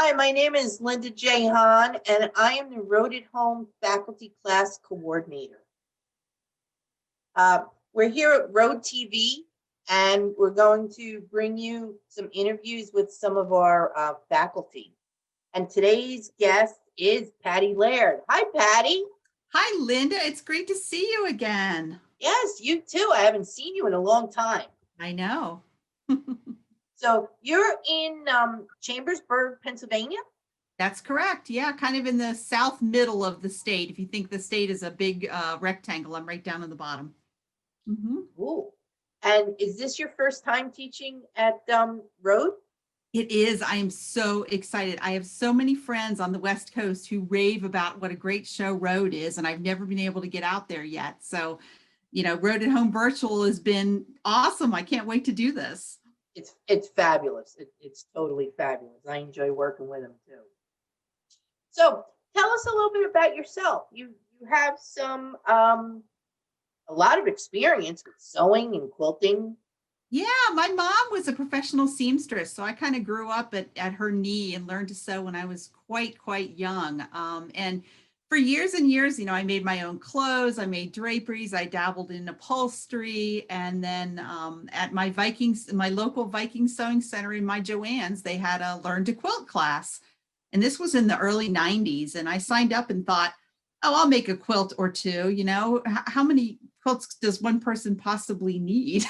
Hi, my name is Linda J. Hahn, and I am the Road at Home Faculty Class Coordinator. We're here at Road TV, and we're going to bring you some interviews with some of our faculty. And today's guest is Patti Laird. Hi, Patti. Hi, Linda. It's great to see you again. Yes, you too. I haven't seen you in a long time. I know. So you're in Chambersburg, Pennsylvania? That's correct. Yeah, kind of in the south middle of the state. If you think the state is a big rectangle, I'm right down in the bottom. Ooh. And is this your first time teaching at Road? It is. I am so excited. I have so many friends on the West Coast who rave about what a great show Road is, and I've never been able to get out there yet. So, Road at Home Virtual has been awesome. I can't wait to do this. It's fabulous. It's totally fabulous. I enjoy working with them too. So tell us a little bit about yourself. You have some a lot of experience with sewing and quilting. Yeah, my mom was a professional seamstress, so I kind of grew up at her knee and learned to sew when I was quite young. And for years and years, I made my own clothes, I made draperies, I dabbled in upholstery, and then at my local Viking sewing center in my Joann's, they had a learn to quilt class. And this was in the early 90s, and I signed up and thought, oh, I'll make a quilt or two. How many quilts does one person possibly need?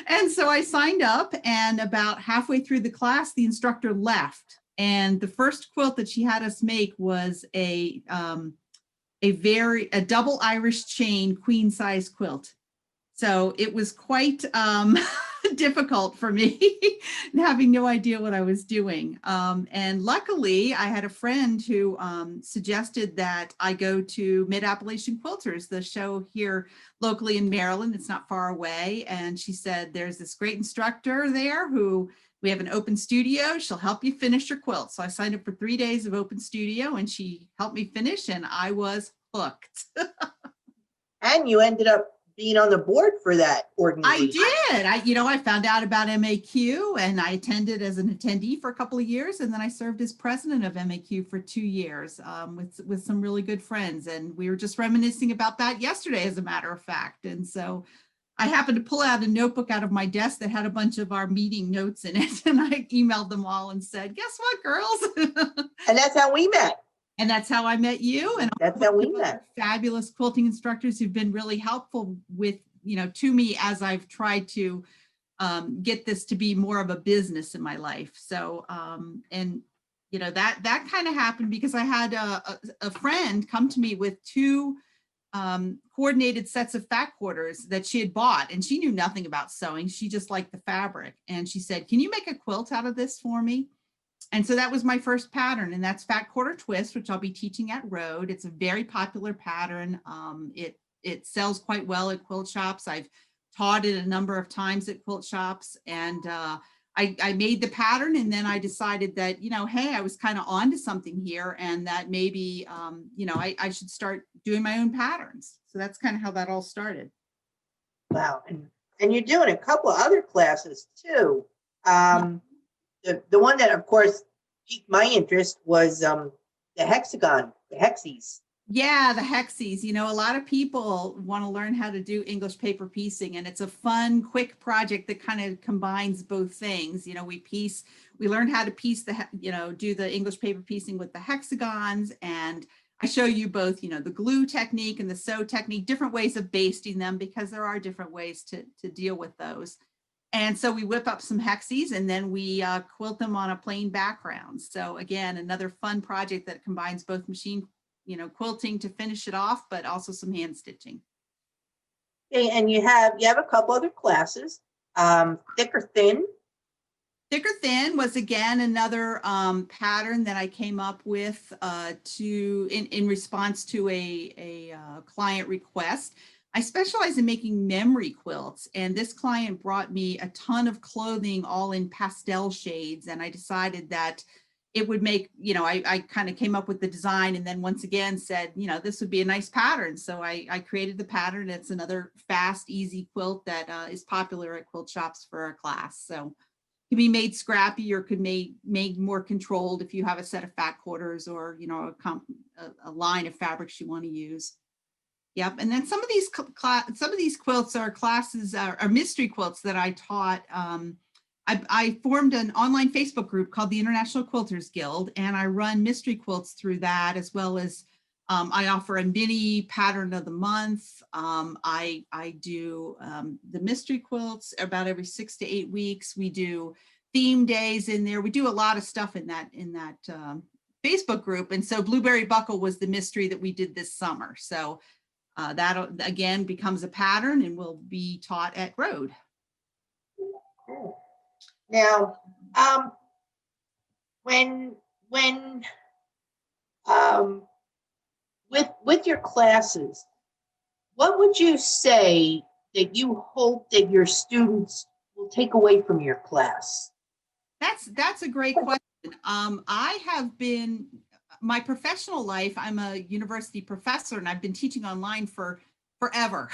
And so I signed up, and about halfway through the class, the instructor left. And the first quilt that she had us make was a double Irish chain queen size quilt. So it was quite difficult for me, having no idea what I was doing. And luckily, I had a friend who suggested that I go to Mid-Appalachian Quilters, the show here locally in Maryland. It's not far away. And she said, there's this great instructor there who we have an open studio. She'll help you finish your quilt. So I signed up for 3 days of open studio, and she helped me finish, and I was hooked. And you ended up being on the board for that organization. I did. I found out about MAQ, and I attended as an attendee for a couple of years, and then I served as president of MAQ for 2 years with some really good friends. And we were just reminiscing about that yesterday, as a matter of fact. And so I happened to pull out a notebook out of my desk that had a bunch of our meeting notes in it, and I emailed them all and said, guess what, girls? And that's how we met. And that's how I met you. And that's how we met. Fabulous quilting instructors who've been really helpful with, to me as I've tried to get this to be more of a business in my life. So, that kind of happened because I had a friend come to me with 2 coordinated sets of fat quarters that she had bought, and she knew nothing about sewing. She just liked the fabric. And she said, can you make a quilt out of this for me? And so that was my first pattern, and that's fat quarter twist, which I'll be teaching at Road. It's a very popular pattern. It sells quite well at quilt shops. I've taught it a number of times at quilt shops, and I made the pattern, and then I decided that, hey, I was kind of onto something here, and that maybe, I should start doing my own patterns. So that's kind of how that all started. Wow. And you're doing a couple of other classes too. The one that, of course, piqued my interest was the Hexagon, the Hexis. Yeah, the Hexis. A lot of people want to learn how to do English paper piecing, and it's a fun, quick project that kind of combines both things. We learn how to piece do the English paper piecing with the hexagons, and I show you both, the glue technique and the sew technique, different ways of basting them, because there are different ways to deal with those. And so we whip up some Hexis, and then we quilt them on a plain background. So again, another fun project that combines both machine, quilting to finish it off, but also some hand stitching. Okay, and you have a couple other classes, thick or thin. Thick or thin was again another pattern that I came up with in response to a client request. I specialize in making memory quilts, and this client brought me a ton of clothing all in pastel shades, and I decided that it would make, I kind of came up with the design, and then once again said, this would be a nice pattern. So I created the pattern. It's another fast, easy quilt that is popular at quilt shops for a class. So can be made scrappy or could made more controlled if you have a set of fat quarters or, you know, a line of fabrics you want to use. Yep. And then some of these quilts are classes, are mystery quilts that I taught. I formed an online Facebook group called the International Quilters Guild, and I run mystery quilts through that, as well as I offer a mini pattern of the month. I do the mystery quilts about every 6 to 8 weeks. We do theme days in there. We do a lot of stuff in that Facebook group. And so Blueberry Buckle was the mystery that we did this summer. So that again becomes a pattern and will be taught at Road. Cool. Now, with your classes, what would you say that you hope that your students will take away from your class? That's a great question. I have been, my professional life, I'm a university professor and I've been teaching online for forever,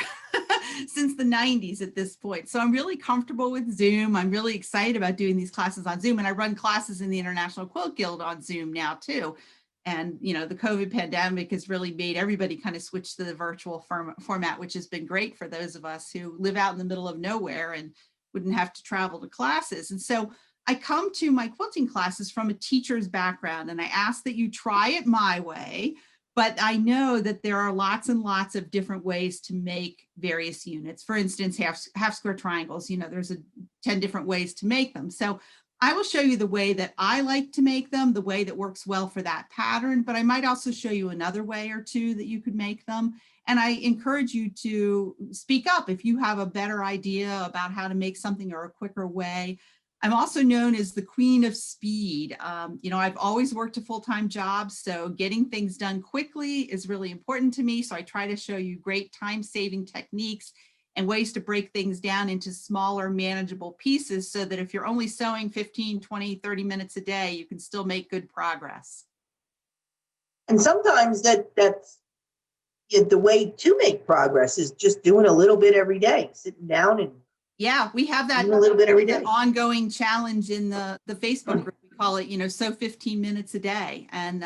since the 90s at this point. So I'm really comfortable with Zoom. I'm really excited about doing these classes on Zoom, and I run classes in the International Quilt Guild on Zoom now too. And, you know, the COVID pandemic has really made everybody kind of switch to the virtual format, which has been great for those of us who live out in the middle of nowhere and wouldn't have to travel to classes. And so I come to my quilting classes from a teacher's background, and I ask that you try it my way. But I know that there are lots and lots of different ways to make various units. For instance, half square triangles, you know, there's 10 different ways to make them. So I will show you the way that I like to make them, the way that works well for that pattern, but I might also show you another way or two that you could make them. And I encourage you to speak up if you have a better idea about how to make something or a quicker way. I'm also known as the queen of speed. You know, I've always worked a full-time job, so getting things done quickly is really important to me. So I try to show you great time-saving techniques and ways to break things down into smaller, manageable pieces so that if you're only sewing 15, 20, 30 minutes a day, you can still make good progress. And sometimes that's the way to make progress is just doing a little bit every day, sitting down and yeah, we have that a little bit every day. Ongoing challenge in the Facebook group. We call it, you know, sew 15 minutes a day, and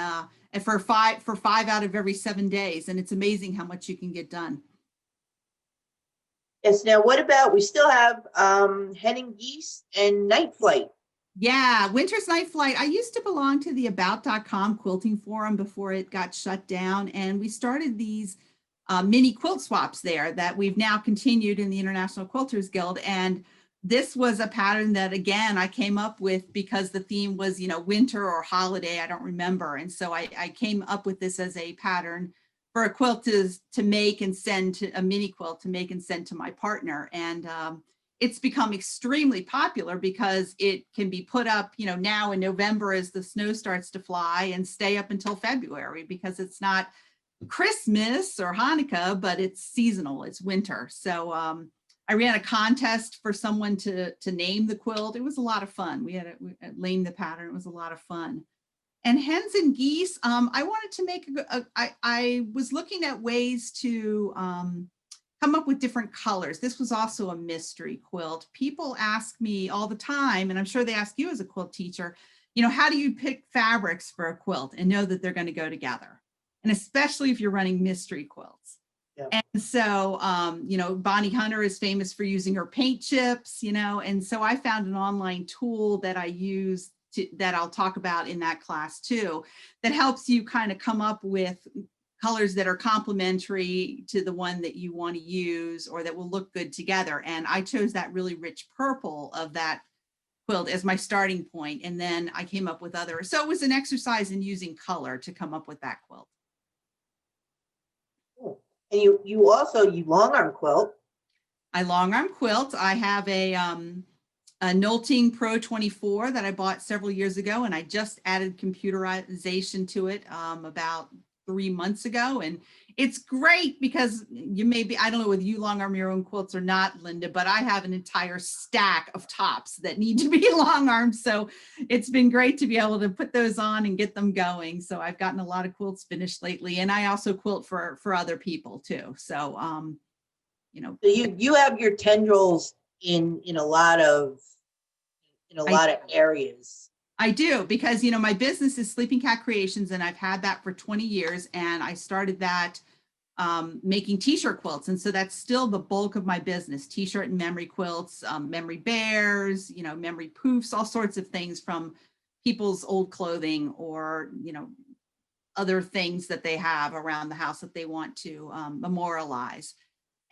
for five out of every 7 days, and it's amazing how much you can get done. Yes. Now, what about, we still have Hen and Geese and Night Flight. Yeah, Winter's Night Flight. I used to belong to the about.com quilting forum before it got shut down, and we started these mini quilt swaps there that we've now continued in the International Quilters Guild. And this was a pattern that, again, I came up with because the theme was, you know, winter or holiday, I don't remember. And so I came up with this as a pattern for a quilt to make and send to a mini quilt to make and send to my partner. And it's become extremely popular because it can be put up, you know, now in November as the snow starts to fly and stay up until February, because it's not Christmas or Hanukkah, but it's seasonal, it's winter. So I ran a contest for someone to name the quilt. It was a lot of fun. We named the pattern. It was a lot of fun. And Hens and Geese, I wanted to make, I was looking at ways to come up with different colors. This was also a mystery quilt. People ask me all the time, and I'm sure they ask you as a quilt teacher, you know, how do you pick fabrics for a quilt and know that they're going to go together? And especially if you're running mystery quilts. Yeah. And so, you know, Bonnie Hunter is famous for using her paint chips, you know, and so I found an online tool that I use that I'll talk about in that class too, that helps you kind of come up with colors that are complementary to the one that you want to use or that will look good together. And I chose that really rich purple of that quilt as my starting point. And then I came up with other, so it was an exercise in using color to come up with that quilt. And you also long arm quilt. I long arm quilt. I have a Nolting Pro 24 that I bought several years ago, and I just added computerization to it about 3 months ago. And it's great because you may be, I don't know whether you long arm your own quilts or not, Linda, but I have an entire stack of tops that need to be long armed. So it's been great to be able to put those on and get them going. So I've gotten a lot of quilts finished lately, and I also quilt for other people too. So, you know. So you have your tendrils in a lot of in a lot of areas. I do, because, my business is Sleeping Cat Creations, and I've had that for 20 years. And I started that making t-shirt quilts. And so that's still the bulk of my business, t-shirt and memory quilts, memory bears, memory poofs, all sorts of things from people's old clothing or, other things that they have around the house that they want to memorialize.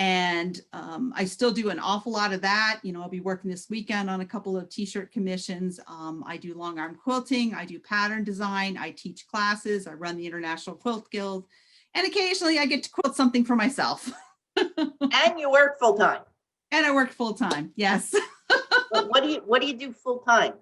And I still do an awful lot of that. I'll be working this weekend on a couple of t-shirt commissions. I do long arm quilting. I do pattern design. I teach classes. I run the International Quilt Guild. And occasionally I get to quilt something for myself. And you work full time. And I work full time. Yes. What do you do full time?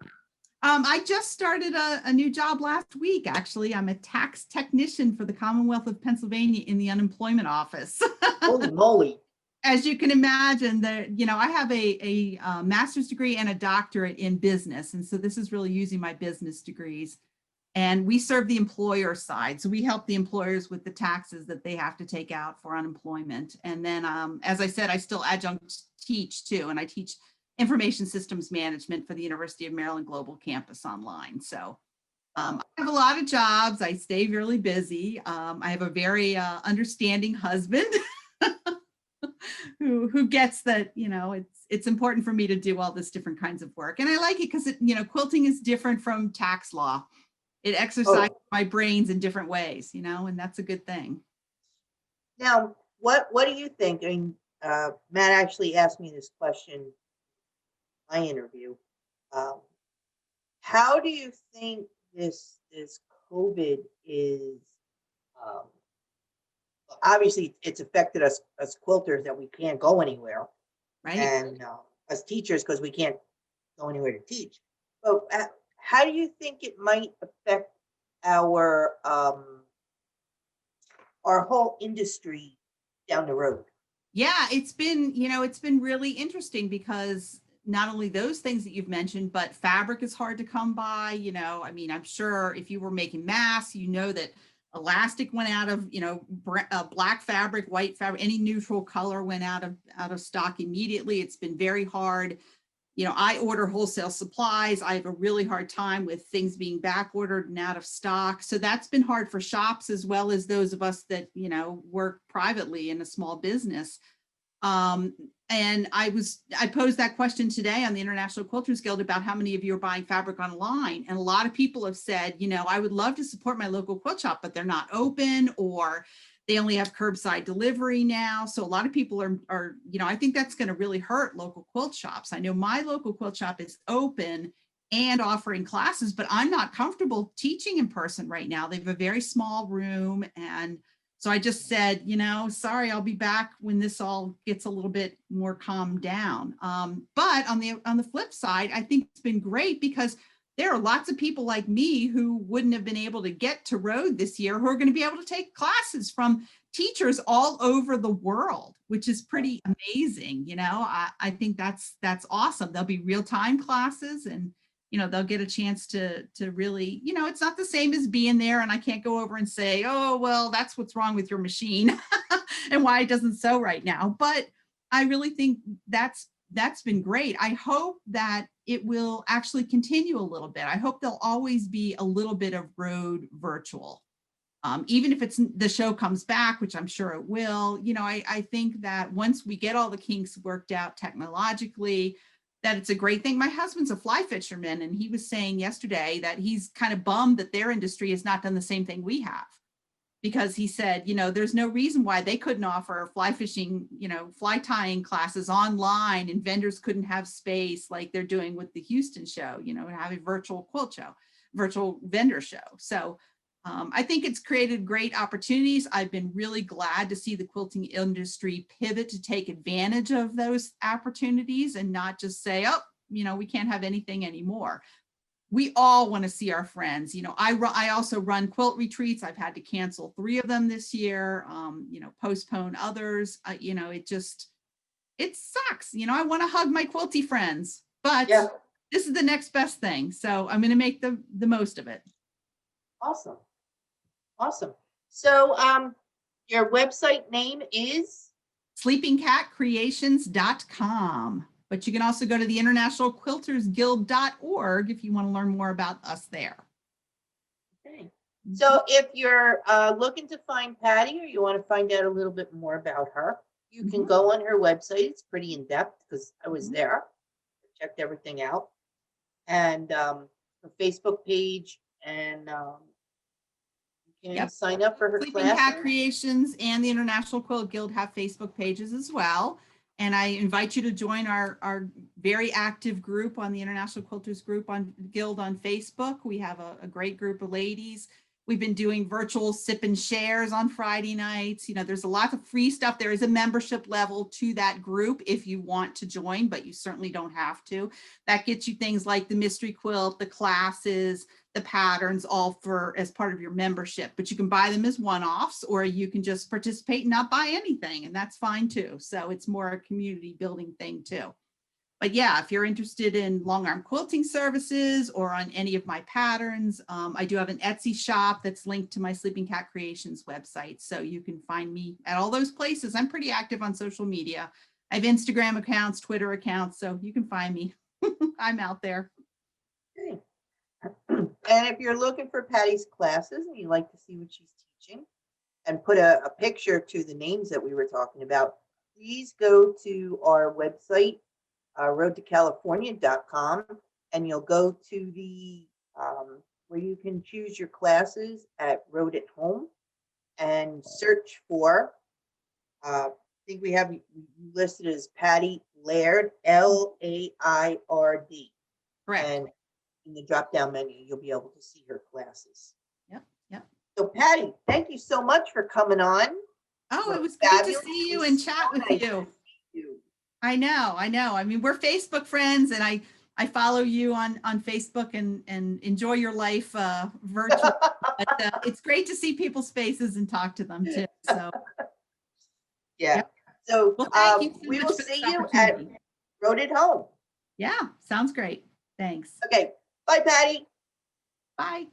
I just started a new job last week. Actually, I'm a tax technician for the Commonwealth of Pennsylvania in the unemployment office. Holy moly. As you can imagine, I have a master's degree and a doctorate in business. And so this is really using my business degrees. And we serve the employer side. So we help the employers with the taxes that they have to take out for unemployment. And then, as I said, I still adjunct teach too. And I teach information systems management for the University of Maryland Global Campus online. So I have a lot of jobs. I stay really busy. I have a very understanding husband who gets that, it's important for me to do all this different kinds of work. And I like it because, quilting is different from tax law. It exercises my brains in different ways, and that's a good thing. Now, what do you think? I mean, Matt actually asked me this question in my interview. How do you think this COVID is? Obviously, it's affected us as quilters that we can't go anywhere, right? And as teachers, because we can't go anywhere to teach. But how do you think it might affect our whole industry down the road? Yeah, it's been really interesting because not only those things that you've mentioned, but fabric is hard to come by. I'm sure if you were making masks, that elastic went out of, black fabric, white fabric, any neutral color went out of stock immediately. It's been very hard. I order wholesale supplies. I have a really hard time with things being back ordered and out of stock. So that's been hard for shops as well as those of us that, work privately in a small business. And I posed that question today on the International Quilters Guild about how many of you are buying fabric online. And a lot of people have said, I would love to support my local quilt shop, but they're not open, or they only have curbside delivery now. So a lot of people are I think that's going to really hurt local quilt shops. I know my local quilt shop is open and offering classes, but I'm not comfortable teaching in person right now. They have a very small room. And so I just said, sorry, I'll be back when this all gets a little bit more calmed down. But on the flip side, I think it's been great because there are lots of people like me who wouldn't have been able to get to Rhode this year who are going to be able to take classes from teachers all over the world, which is pretty amazing. I think that's awesome. There'll be real-time classes, and they'll get a chance to really, it's not the same as being there, and I can't go over and say, oh, well, that's what's wrong with your machine and why it doesn't sew right now. But I really think that's been great. I hope that it will actually continue a little bit. I hope there'll always be a little bit of Rhode virtual. Even if the show comes back, which I'm sure it will, I think that once we get all the kinks worked out technologically, that it's a great thing. My husband's a fly fisherman, and he was saying yesterday that he's kind of bummed that their industry has not done the same thing we have. Because he said, there's no reason why they couldn't offer fly fishing, fly tying classes online, and vendors couldn't have space like they're doing with the Houston show, have a virtual quilt show, virtual vendor show. So I think it's created great opportunities. I've been really glad to see the quilting industry pivot to take advantage of those opportunities and not just say, oh, we can't have anything anymore. We all want to see our friends. I also run quilt retreats. I've had to cancel 3 of them this year, postpone others. It sucks. I want to hug my quilty friends, but this is the next best thing. So I'm going to make the most of it. Awesome. So your website name is? sleepingcatcreations.com. But you can also go to the internationalquiltersguild.org if you want to learn more about us there. Okay. So if you're looking to find Patti, or you want to find out a little bit more about her, you can go on her website. It's pretty in depth because I was there, checked everything out, and her Facebook page, and you can sign up for her Sleeping Cat classes. Creations and the International Quilt Guild have Facebook pages as well. And I invite you to join our very active group on the International Quilters Group on Guild on Facebook. We have a great group of ladies. We've been doing virtual sip and shares on Friday nights. You know, there's a lot of free stuff. There is a membership level to that group if you want to join, but you certainly don't have to. That gets you things like the mystery quilt, the classes, the patterns, all for as part of your membership. But you can buy them as one-offs, or you can just participate and not buy anything, and that's fine too. So it's more a community building thing too. But yeah, if you're interested in long arm quilting services or on any of my patterns, I do have an Etsy shop that's linked to my Sleeping Cat Creations website. So you can find me at all those places. I'm pretty active on social media. I have Instagram accounts, Twitter accounts, so you can find me. I'm out there. Okay. And if you're looking for Patti's classes and you like to see what she's teaching and put a picture to the names that we were talking about, please go to our website, roadtocalifornia.com, and you'll go to the where you can choose your classes at Road at Home and search for I think we have you listed as Patti Laird, Laird. Correct. And in the drop down menu you'll be able to see her classes. Yep. So Patti, thank you so much for coming on. Oh, it was good to see you and chat with you. I know. I mean, we're Facebook friends, and I follow you on Facebook and enjoy your life virtually. But it's great to see people's faces and talk to them too. So yeah. Yep. So well, thank you so we much will for see this you at Road at Home. Yeah, sounds great. Thanks. Okay. Bye, Patti. Bye.